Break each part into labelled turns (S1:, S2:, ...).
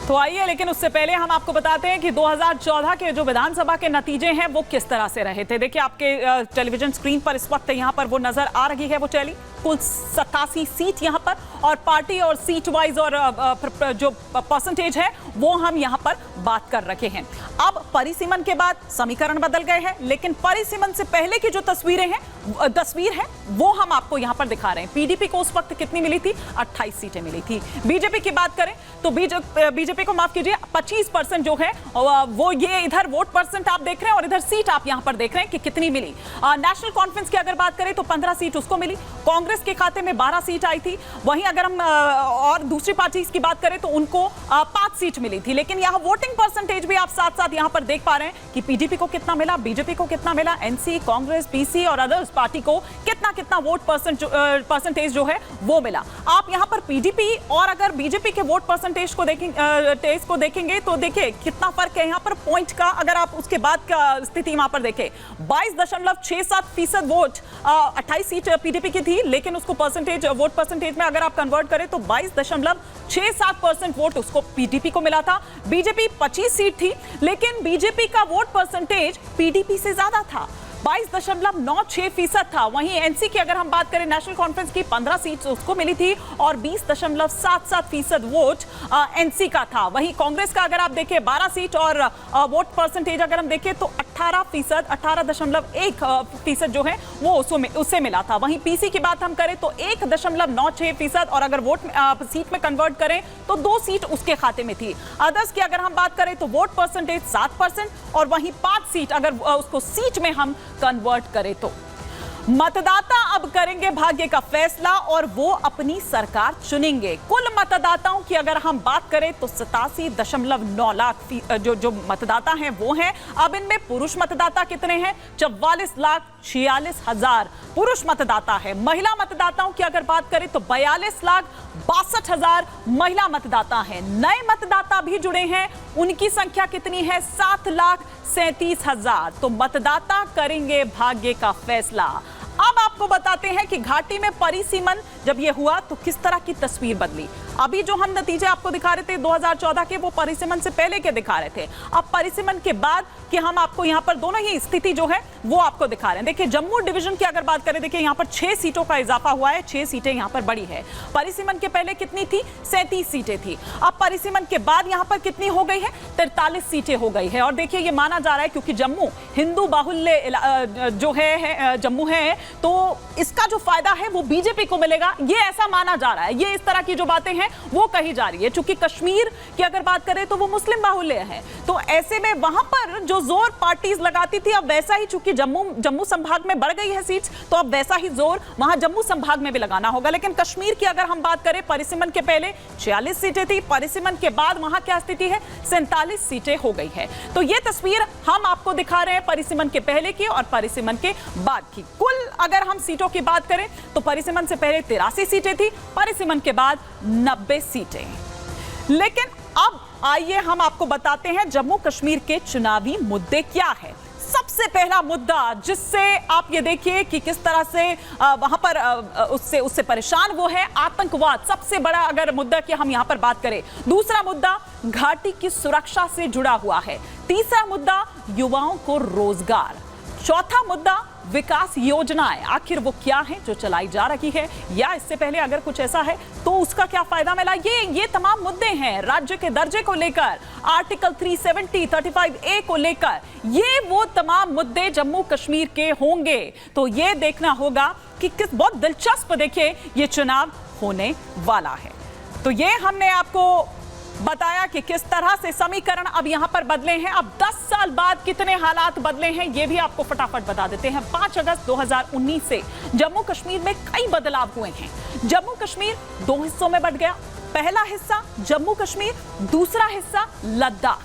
S1: तो आइए, लेकिन उससे पहले हम आपको बताते हैं कि 2014 के जो विधानसभा के नतीजे हैं वो किस तरह से रहे थे। देखिए आपके टेलीविजन स्क्रीन पर इस वक्त यहाँ पर वो नजर आ रही है वो टैली, कुल 87 सीट यहाँ पर, और पार्टी और सीट वाइज और जो परसेंटेज है वो हम यहाँ पर बात कर रखे हैं। अब परिसीमन के बाद समीकरण बदल गए हैं, लेकिन परिसीमन से पहले की जो तस्वीर है वो हम आपको यहाँ पर दिखा रहे हैं। पीडीपी को उस वक्त कितनी मिली थी? 28 सीटें मिली थी। बीजेपी की बात करें तो बीजेपी को माफ कीजिए 25% जो है वो, ये इधर वोट परसेंट आप देख रहे हैं और इधर सीट आप यहाँ पर देख रहे हैं कि कितनी मिली। नेशनल कॉन्फ्रेंस की अगर बात करें तो 15 सीट उसको मिली, कांग्रेस के खाते में 12 सीट आई थी। वहीं अगर हम और दूसरी पार्टी की बात करें तो उनको 5 सीट मिली थी। लेकिन यहाँ वोटिंग परसेंटेज भी आप साथ साथ यहाँ पर देख पा रहे हैं कि पीडीपी को कितना मिला, बीजेपी को कितना मिला, एनसी, कांग्रेस, पीसी और अदर्स पार्टी को कितना वोट परसेंटेज जो है वो मिला। आप यहाँ पर पीडीपी और अगर बीजेपी के वोट परसेंटेज को देखेंगे तो देखिए कितना फर्क है यहाँ पर पॉइंट का। अगर आप उसके बाद का स्थिति वहां पर देखें, 22.67% वोट 28 सीट पीडीपी की थी, लेकिन उसको वोट परसेंटेज में अगर आप कन्वर्ट करें तो 22.67% वोट उसको पीडीपी को मिला था। बीजेपी 25 सीट थी, लेकिन बीजेपी का वोट परसेंटेज पीडीपी से ज्यादा था, 22.96% था। वहीं एनसी की अगर हम बात करें, नेशनल कॉन्फ्रेंस की 15 सीट उसको मिली थी और 20.77% वोट एनसी का था। वहीं कांग्रेस का अगर आप देखें 12 सीट और वोट परसेंटेज अगर हम देखें तो 18.1% जो है वो उससे मिला था। वहीं पीसी की बात हम करें तो 1.96% और अगर वोट सीट में कन्वर्ट करें तो 2 सीट उसके खाते में थी। अदर्स की अगर हम बात करें तो वोट परसेंटेज 7% और वहीं 5 सीट अगर उसको सीट में हम कन्वर्ट करें तो। मतदाता अब करेंगे भाग्य का फैसला और वो अपनी सरकार चुनेंगे। कुल मतदाताओं की अगर हम बात करें तो 87.9 लाख जो मतदाता हैं वो हैं। अब इनमें पुरुष मतदाता कितने हैं? 44,46,000 पुरुष मतदाता है। महिला मतदाताओं की अगर बात करें तो 42,62,000 महिला मतदाता हैं। नए मतदाता भी जुड़े हैं, उनकी संख्या कितनी है? 7,37,000। तो मतदाता करेंगे भाग्य का फैसला। अब आपको बताते हैं कि घाटी में परिसीमन जब ये हुआ तो किस तरह की तस्वीर बदली। अभी जो हम नतीजे आपको दिखा रहे थे 2014 के, वो परिसीमन से पहले के दिखा रहे थे। अब परिसीमन के बाद कि हम आपको यहाँ पर दोनों ही स्थिति जो है वो आपको दिखा रहे हैं। देखिए जम्मू डिवीजन की अगर बात करें, देखिए यहाँ पर 6 सीटों का इजाफा हुआ है, 6 सीटें यहाँ पर बढ़ी है। परिसीमन के पहले कितनी थी? 37 सीटें थी। अब परिसीमन के बाद यहाँ पर कितनी हो गई है? 43 सीटें हो गई है। और देखिए ये माना जा रहा है क्योंकि जम्मू हिंदू बाहुल्य जो है जम्मू है, तो इसका जो फायदा है वो बीजेपी को मिलेगा, ये ऐसा माना जा रहा है। ये इस तरह की जो बातें हैं वो कही जा रही है। चूंकि कश्मीर की अगर बात करें तो वो मुस्लिम बाहुल्य है, तो ऐसे में वहां पर जो जोर पार्टीज लगाती थी, अब वैसा ही, चूंकि जम्मू संभाग में बढ़ गई है सीट्स, तो अब वैसा ही जोर वहां जम्मू संभाग में भी लगाना होगा। लेकिन कश्मीर की अगर हम बात करें, परिसीमन के पहले 46 सीटें थी, परिसीमन के बाद वहां क्या स्थिति है? 47 सीटें हो गई है। तो ये तस्वीर हम आपको दिखा रहे हैं परिसीमन के पहले की और परिसीमन के बाद की। कुल अगर हम सीटों की बात करें तो परिसीमन से पहले 83 सीटें थी, परिसीमन के बाद 90 सीटें। लेकिन अब आइए हम आपको बताते हैं जम्मू कश्मीर के चुनावी मुद्दे क्या है। सबसे पहला मुद्दा जिससे आप ये देखिए कि किस तरह से वहां पर उससे परेशान वो है आतंकवाद। सबसे बड़ा अगर मुद्दा की हम यहां पर बात करें। दूसरा मुद्दा घाटी की सुरक्षा से जुड़ा हुआ है। तीसरा मुद्दा युवाओं को रोजगार। चौथा मुद्दा विकास योजनाएं, आखिर वो क्या है जो चलाई जा रही है, या इससे पहले अगर कुछ ऐसा है तो उसका क्या फायदा मिला। ये तमाम मुद्दे हैं। राज्य के दर्जे को लेकर, आर्टिकल 370, 35A को लेकर, ये वो तमाम मुद्दे जम्मू कश्मीर के होंगे। तो ये देखना होगा कि किस बहुत दिलचस्प देखिए ये चुनाव होने वाला है। तो ये हमने आपको बताया कि किस तरह से समीकरण अब यहां पर बदले हैं। अब 10 साल बाद कितने हालात बदले हैं ये भी आपको फटाफट बता देते हैं। 5 अगस्त 2019 से जम्मू कश्मीर में कई बदलाव हुए हैं। जम्मू कश्मीर 2 हिस्सों में बंट गया। पहला हिस्सा जम्मू कश्मीर, दूसरा हिस्सा लद्दाख।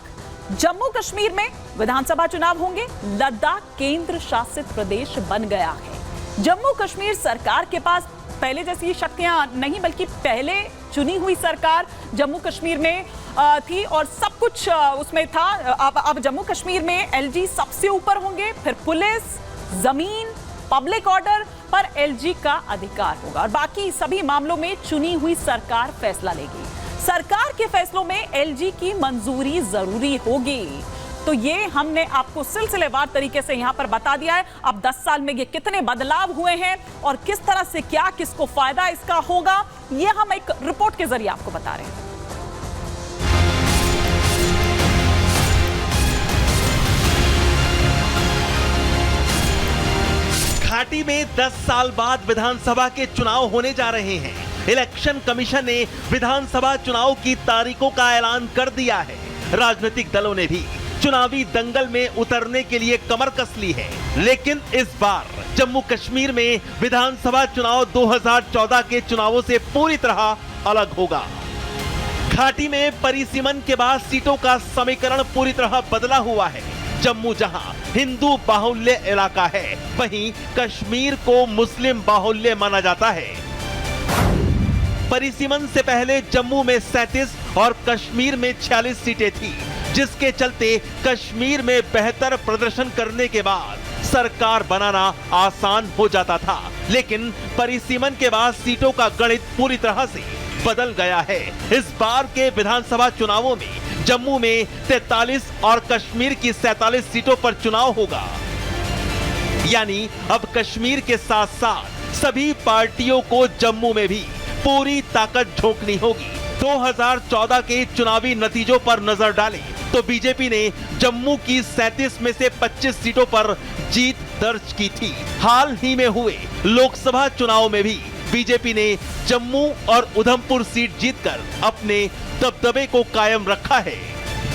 S1: जम्मू कश्मीर में विधानसभा चुनाव होंगे, लद्दाख केंद्र शासित प्रदेश बन गया है। जम्मू कश्मीर सरकार के पास पहले जैसी शक्तियां नहीं, बल्कि पहले चुनी हुई सरकार जम्मू कश्मीर में थी और सब कुछ उसमें था। अब जम्मू कश्मीर में एलजी सबसे ऊपर होंगे, फिर पुलिस, जमीन, पब्लिक ऑर्डर पर एलजी का अधिकार होगा और बाकी सभी मामलों में चुनी हुई सरकार फैसला लेगी। सरकार के फैसलों में एलजी की मंजूरी जरूरी होगी। तो ये हमने आपको सिलसिलेवार तरीके से यहां पर बता दिया है। अब 10 साल में ये कितने बदलाव हुए हैं और किस तरह से क्या किसको फायदा इसका होगा, ये हम एक रिपोर्ट के जरिए आपको बता रहे हैं।
S2: घाटी में 10 साल बाद विधानसभा के चुनाव होने जा रहे हैं। इलेक्शन कमीशन ने विधानसभा चुनाव की तारीखों का ऐलान कर दिया है। राजनीतिक दलों ने भी चुनावी दंगल में उतरने के लिए कमर कस ली है। लेकिन इस बार जम्मू कश्मीर में विधानसभा चुनाव 2014 के चुनावों से पूरी तरह अलग होगा। घाटी में परिसीमन के बाद सीटों का समीकरण पूरी तरह बदला हुआ है। जम्मू जहां हिंदू बाहुल्य इलाका है, वहीं कश्मीर को मुस्लिम बाहुल्य माना जाता है। परिसीमन से पहले जम्मू में 37 और कश्मीर में 46 सीटें थी, जिसके चलते कश्मीर में बेहतर प्रदर्शन करने के बाद सरकार बनाना आसान हो जाता था। लेकिन परिसीमन के बाद सीटों का गणित पूरी तरह से बदल गया है। इस बार के विधानसभा चुनावों में जम्मू में 43 और कश्मीर की 47 सीटों पर चुनाव होगा। यानी अब कश्मीर के साथ साथ सभी पार्टियों को जम्मू में भी पूरी ताकत झोंकनी होगी। 2014 के चुनावी नतीजों पर नजर डालें तो बीजेपी ने जम्मू की 37 में से 25 सीटों पर जीत दर्ज की थी। हाल ही में हुए लोकसभा चुनाव में भी बीजेपी ने जम्मू और उधमपुर सीट जीतकर अपने दबदबे को कायम रखा है।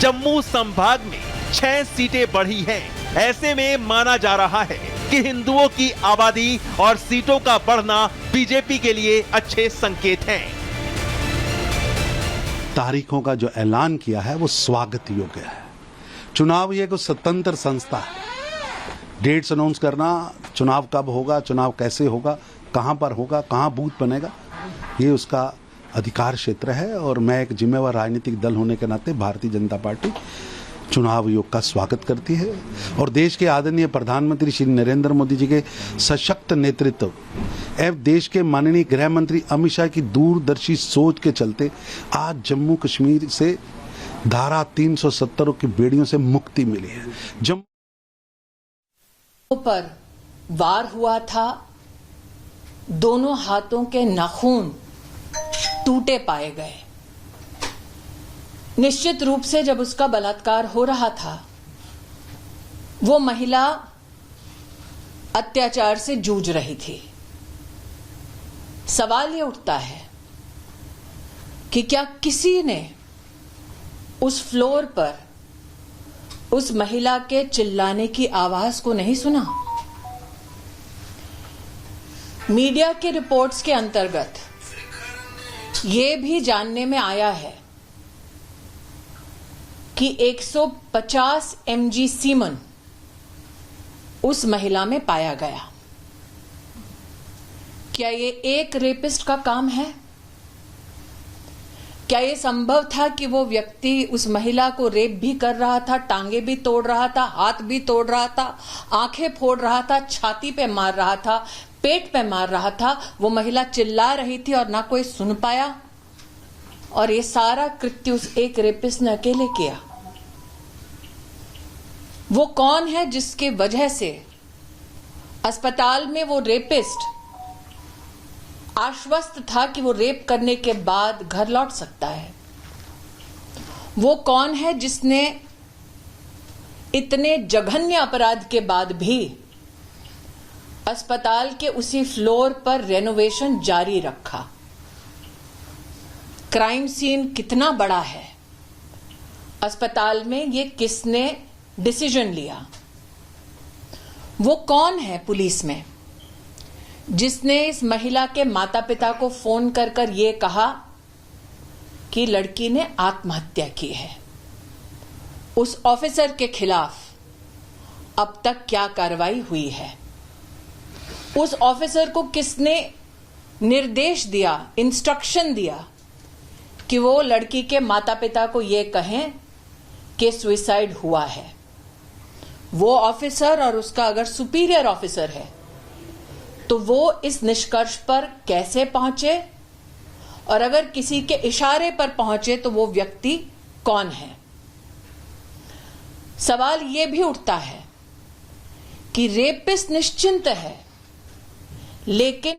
S2: जम्मू संभाग में 6 सीटें बढ़ी हैं। ऐसे में माना जा रहा है कि हिंदुओं की आबादी और सीटों का बढ़ना बीजेपी के लिए अच्छे संकेत हैं।
S3: तारीखों का जो ऐलान किया है वो स्वागत योग्य है। चुनाव ये कोई स्वतंत्र संस्था है। डेट्स अनाउंस करना, चुनाव कब होगा, चुनाव कैसे होगा, कहां पर होगा, कहां बूथ बनेगा, ये उसका अधिकार क्षेत्र है। और मैं एक जिम्मेवार राजनीतिक दल होने के नाते भारतीय जनता पार्टी चुनाव आयोग का स्वागत करती है और देश के आदरणीय प्रधानमंत्री श्री नरेंद्र मोदी जी के सशक्त नेतृत्व एवं देश के माननीय गृह मंत्री अमित शाह की दूरदर्शी सोच के चलते आज जम्मू कश्मीर से धारा 370 की बेड़ियों से मुक्ति मिली है। जम्मू
S4: पर वार हुआ था, दोनों हाथों के नाखून टूटे पाए गए। निश्चित रूप से जब उसका बलात्कार हो रहा था, वो महिला अत्याचार से जूझ रही थी। सवाल ये उठता है कि क्या किसी ने उस फ्लोर पर उस महिला के चिल्लाने की आवाज को नहीं सुना? मीडिया की रिपोर्ट्स के अंतर्गत ये भी जानने में आया है कि 150 mg सीमन उस महिला में पाया गया। क्या ये एक रेपिस्ट का काम है? क्या ये संभव था कि वो व्यक्ति उस महिला को रेप भी कर रहा था, टांगे भी तोड़ रहा था, हाथ भी तोड़ रहा था, आंखें फोड़ रहा था, छाती पे मार रहा था, पेट पे मार रहा था, वो महिला चिल्ला रही थी और ना कोई सुन पाया, और ये सारा कृत्य उस एक रेपिस्ट ने अकेले किया? वो कौन है जिसके वजह से अस्पताल में वो रेपिस्ट आश्वस्त था कि वो रेप करने के बाद घर लौट सकता है? वो कौन है जिसने इतने जघन्य अपराध के बाद भी अस्पताल के उसी फ्लोर पर रेनोवेशन जारी रखा? क्राइम सीन कितना बड़ा है, अस्पताल में ये किसने डिसीजन लिया? वो कौन है पुलिस में जिसने इस महिला के माता पिता को फोन कर कर ये कहा कि लड़की ने आत्महत्या की है? उस ऑफिसर के खिलाफ अब तक क्या कार्रवाई हुई है? उस ऑफिसर को किसने निर्देश दिया, इंस्ट्रक्शन दिया कि वो लड़की के माता पिता को ये कहें कि सुसाइड हुआ है? वो ऑफिसर और उसका अगर सुपीरियर ऑफिसर है तो वो इस निष्कर्ष पर कैसे पहुंचे और अगर किसी के इशारे पर पहुंचे तो वो व्यक्ति कौन है। सवाल यह भी उठता है कि रेपिस्ट निश्चिंत है, लेकिन